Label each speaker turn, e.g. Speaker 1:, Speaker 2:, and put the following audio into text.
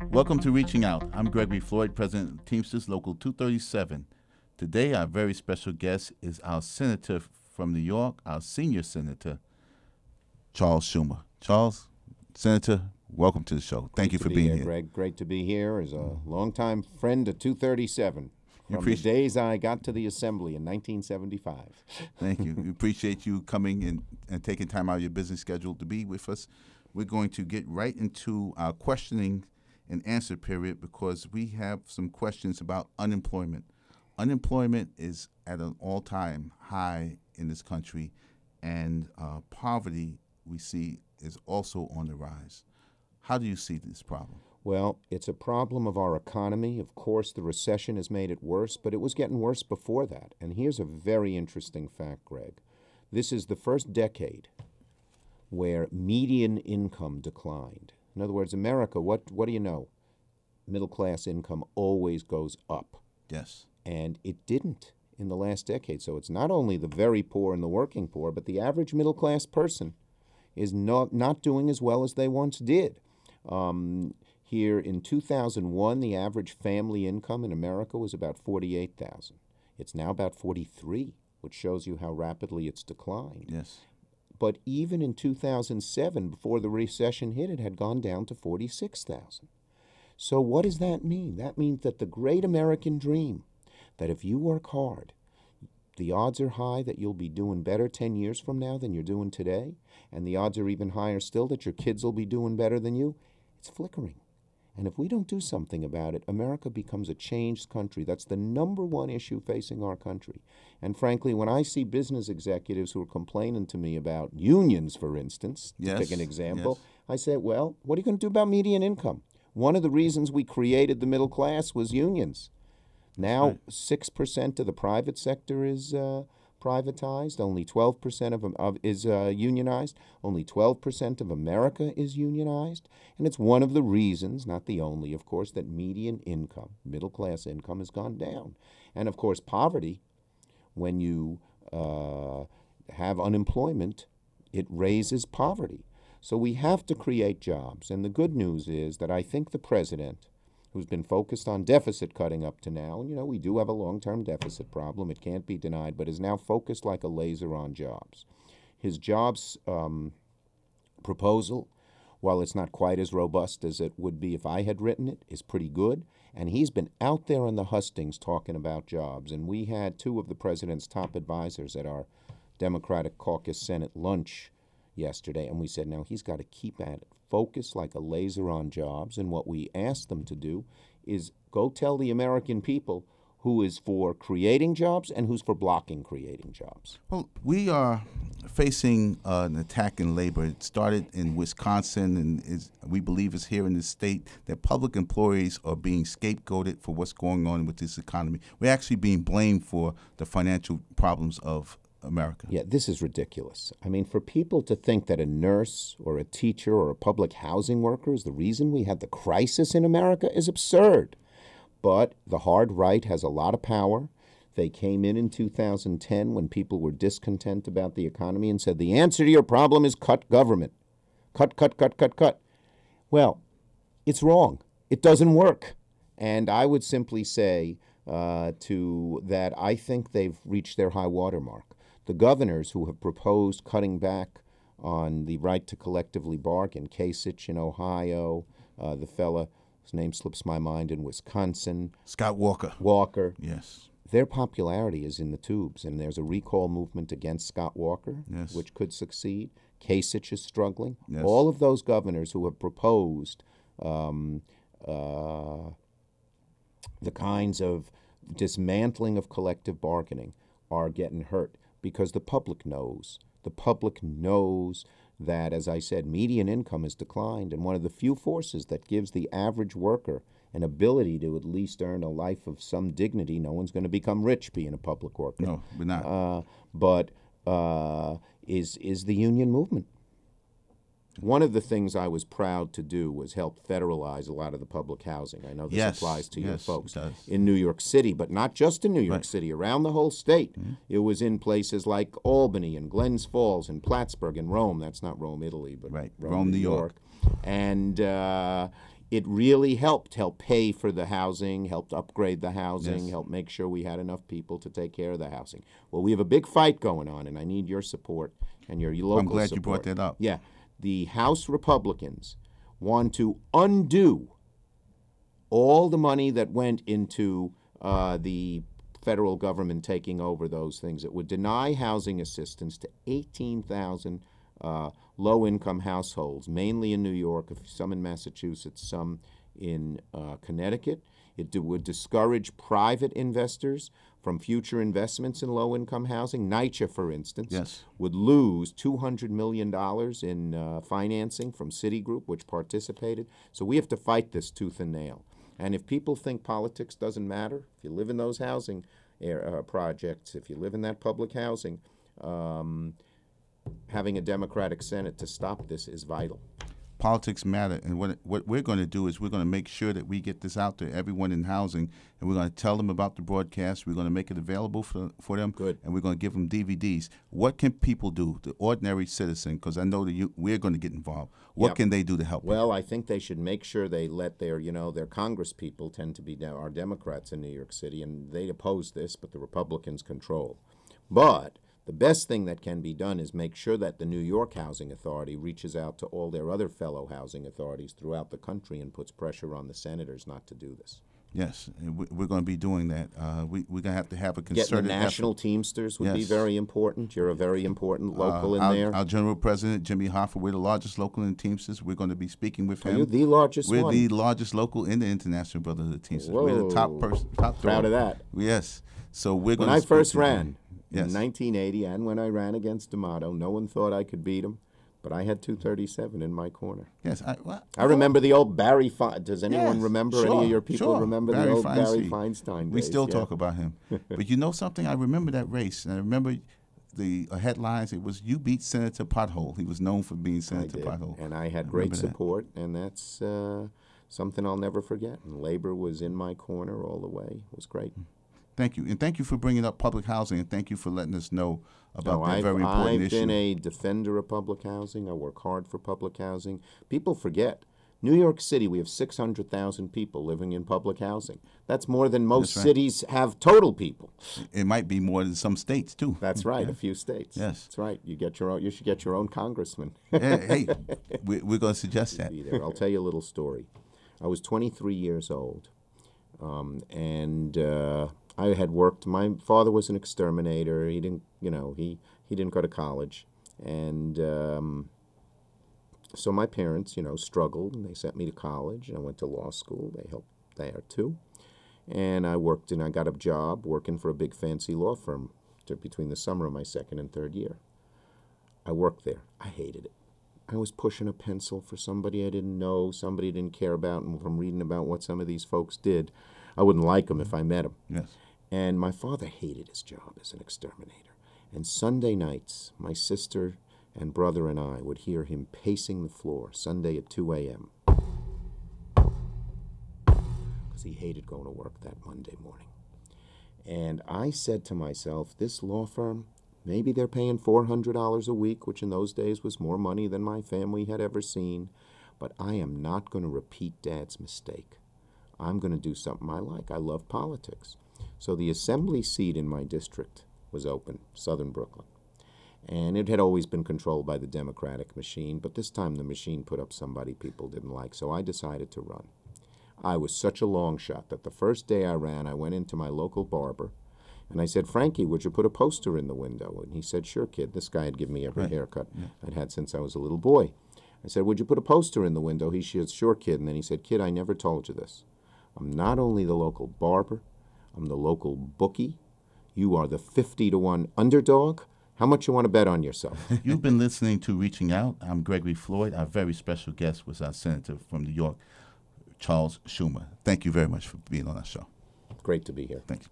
Speaker 1: Welcome to Reaching Out. I'm Gregory, Floyd, President of Teamsters Local 237. Today, our very special guest is our Senator from New York, our senior Senator, Charles Schumer. Charles, Senator, welcome to the show. Thank you for being here.
Speaker 2: Greg. Great to be here as a longtime friend of 237 from the days I got to the Assembly in 1975.
Speaker 1: Thank you. We appreciate you coming and taking time out of your busy schedule to be with us. We're going to get right into our questioning and answer period because we have some questions about unemployment. Unemployment is at an all-time high in this country, and poverty, we see, is also on the rise. How do you see this problem?
Speaker 2: Well, it's a problem of our economy. Of course, the recession has made it worse, but it was getting worse before that. And here's a very interesting fact, Greg. This is the first decade where median income declined. In other words, America, what do you know? Middle-class income always goes up.
Speaker 1: Yes.
Speaker 2: And it didn't in the last decade. So it's not only the very poor and the working poor, but the average middle-class person is not doing as well as they once did. Here in 2001, the average family income in America was about $48,000. It's now about $43,000, which shows you how rapidly it's declined.
Speaker 1: Yes.
Speaker 2: But even in 2007, before the recession hit, it had gone down to $46,000. So what does that mean? That means that the great American dream, that if you work hard, the odds are high that you'll be doing better 10 years from now than you're doing today, and the odds are even higher still that your kids will be doing better than you, it's flickering. And if we don't do something about it, America becomes a changed country. That's the number one issue facing our country. And frankly, when I see business executives who are complaining to me about unions, for instance, to pick an example, I say, well, what are you going to do about median income? One of the reasons we created the middle class was unions. Now, 6% of the private sector is privatized. Only 12% is unionized. Only 12% of America is unionized. And it's one of the reasons, not the only, of course, that median income, middle-class income, has gone down. And, of course, poverty, when you have unemployment, it raises poverty. So we have to create jobs. And the good news is that I think the president, who's been focused on deficit cutting up to now, and, you know, we do have a long-term deficit problem, it can't be denied, but is now focused like a laser on jobs. His jobs proposal, while it's not quite as robust as it would be if I had written it, is pretty good, and he's been out there on the hustings talking about jobs. And we had two of the president's top advisors at our Democratic Caucus Senate lunch yesterday, and we said, now he's got to keep at it, focus like a laser on jobs, and what we asked them to do is go tell the American people who is for creating jobs and who's for blocking creating jobs.
Speaker 1: Well, we are facing an attack in labor. It started in Wisconsin, and we believe it's here in the state that public employees are being scapegoated for what's going on with this economy. We're actually being blamed for the financial problems of America.
Speaker 2: Yeah, this is ridiculous. I mean, for people to think that a nurse or a teacher or a public housing worker is the reason we have the crisis in America is absurd. But the hard right has a lot of power. They came in 2010 when people were discontent about the economy and said, the answer to your problem is cut government. Cut, cut, cut, cut, cut. Well, it's wrong. It doesn't work. And I would simply say that I think they've reached their high water mark. The governors who have proposed cutting back on the right to collectively bargain, Kasich in Ohio, the fella whose name slips my mind in Wisconsin.
Speaker 1: Scott Walker. Yes.
Speaker 2: Their popularity is in the tubes, and there's a recall movement against Scott Walker, which could succeed. Kasich is struggling.
Speaker 1: Yes.
Speaker 2: All of those governors who have proposed the kinds of dismantling of collective bargaining are getting hurt. Because the public knows. The public knows that, as I said, median income has declined, and one of the few forces that gives the average worker an ability to at least earn a life of some dignity. No one's going to become rich being a public worker.
Speaker 1: No, we're not.
Speaker 2: But is the union movement. One of the things I was proud to do was help federalize a lot of the public housing. I know this applies to your folks in New York City, but not just in New York City, around the whole state. It was in places like Albany and Glens Falls and Plattsburgh and Rome. That's not Rome, Italy, but Rome, New York. And it really helped pay for the housing, helped upgrade the housing, helped make sure we had enough people to take care of the housing. Well, we have a big fight going on, and I need your support and your local support.
Speaker 1: I'm glad you brought that up.
Speaker 2: Yeah. The House Republicans want to undo all the money that went into the federal government taking over those things. It would deny housing assistance to 18,000 low-income households, mainly in New York, some in Massachusetts, some in Connecticut. It would discourage private investors from future investments in low-income housing. NYCHA, for instance, would lose $200 million in financing from Citigroup, which participated. So we have to fight this tooth and nail. And if people think politics doesn't matter, if you live in those housing projects, if you live in that public housing, having a Democratic Senate to stop this is vital.
Speaker 1: Politics matter, and what we're going to do is we're going to make sure that we get this out to everyone in housing, and we're going to tell them about the broadcast. We're going to make it available for them, and we're going to give them DVDs. What can people do, the ordinary citizen, because I know that we're going to get involved. What can they do to help?
Speaker 2: Well, I think they should make sure they let their Congress people tend to be our Democrats in New York City, and they oppose this, but the Republicans control. But the best thing that can be done is make sure that the New York Housing Authority reaches out to all their other fellow housing authorities throughout the country and puts pressure on the senators not to do this.
Speaker 1: Yes, and we're going to be doing that. We're going to have a concerted
Speaker 2: Getting the national Teamsters would be very important. You're a very important local in there.
Speaker 1: Our General President, Jimmy Hoffa, we're the largest local in Teamsters. We're going to be speaking with him.
Speaker 2: Are you the largest
Speaker 1: one?
Speaker 2: We're
Speaker 1: the largest local in the International Brotherhood of Teamsters.
Speaker 2: Whoa.
Speaker 1: We're the top person.
Speaker 2: Proud of that.
Speaker 1: Yes. So we're going
Speaker 2: to. When I first ran,
Speaker 1: in
Speaker 2: 1980, and when I ran against D'Amato, no one thought I could beat him, but I had 237 in my corner.
Speaker 1: Yes,
Speaker 2: I remember the old Barry Does anyone remember, any of your people remember the old Barry Feinstein days?
Speaker 1: We still talk about him. But you know something? I remember that race, and I remember the headlines. It was, "You beat Senator Pothole." He was known for being Senator Pothole.
Speaker 2: And I had great support, and that's something I'll never forget. And Labor was in my corner all the way. It was great.
Speaker 1: Thank you. And thank you for bringing up public housing, and thank you for letting us know about that very important issue.
Speaker 2: I've been a defender of public housing. I work hard for public housing. People forget. New York City, we have 600,000 people living in public housing. That's more than most cities have total people.
Speaker 1: It might be more than some states, too.
Speaker 2: That's right, a few states.
Speaker 1: Yes.
Speaker 2: That's right. You should get your own congressman.
Speaker 1: Hey, we're going to suggest that.
Speaker 2: I'll tell you a little story. I was 23 years old, and I had worked. My father was an exterminator. He didn't, he didn't go to college, and so my parents, struggled, and they sent me to college, and I went to law school. They helped there too, and I worked, and I got a job working for a big fancy law firm between the summer of my second and third year. I worked there. I hated it. I was pushing a pencil for somebody I didn't know, somebody I didn't care about, and from reading about what some of these folks did, I wouldn't like them if I met them.
Speaker 1: Yes.
Speaker 2: And my father hated his job as an exterminator. And Sunday nights, my sister and brother and I would hear him pacing the floor Sunday at 2 a.m. because he hated going to work that Monday morning. And I said to myself, this law firm, maybe they're paying $400 a week, which in those days was more money than my family had ever seen, but I am not going to repeat Dad's mistake. I'm going to do something I like. I love politics. So the assembly seat in my district was open, Southern Brooklyn. And it had always been controlled by the Democratic machine, but this time the machine put up somebody people didn't like, so I decided to run. I was such a long shot that the first day I ran, I went into my local barber, and I said, Frankie, would you put a poster in the window? And he said, sure, kid. This guy had given me every haircut I'd had since I was a little boy. I said, would you put a poster in the window? He said, sure, kid. And then he said, kid, I never told you this. I'm not only the local barber, I'm the local bookie. You are the 50-to-1 underdog. How much you want to bet on yourself?
Speaker 1: You've been listening to Reaching Out. I'm Gregory Floyd. Our very special guest was our senator from New York, Charles Schumer. Thank you very much for being on our show.
Speaker 2: Great to be here.
Speaker 1: Thank you.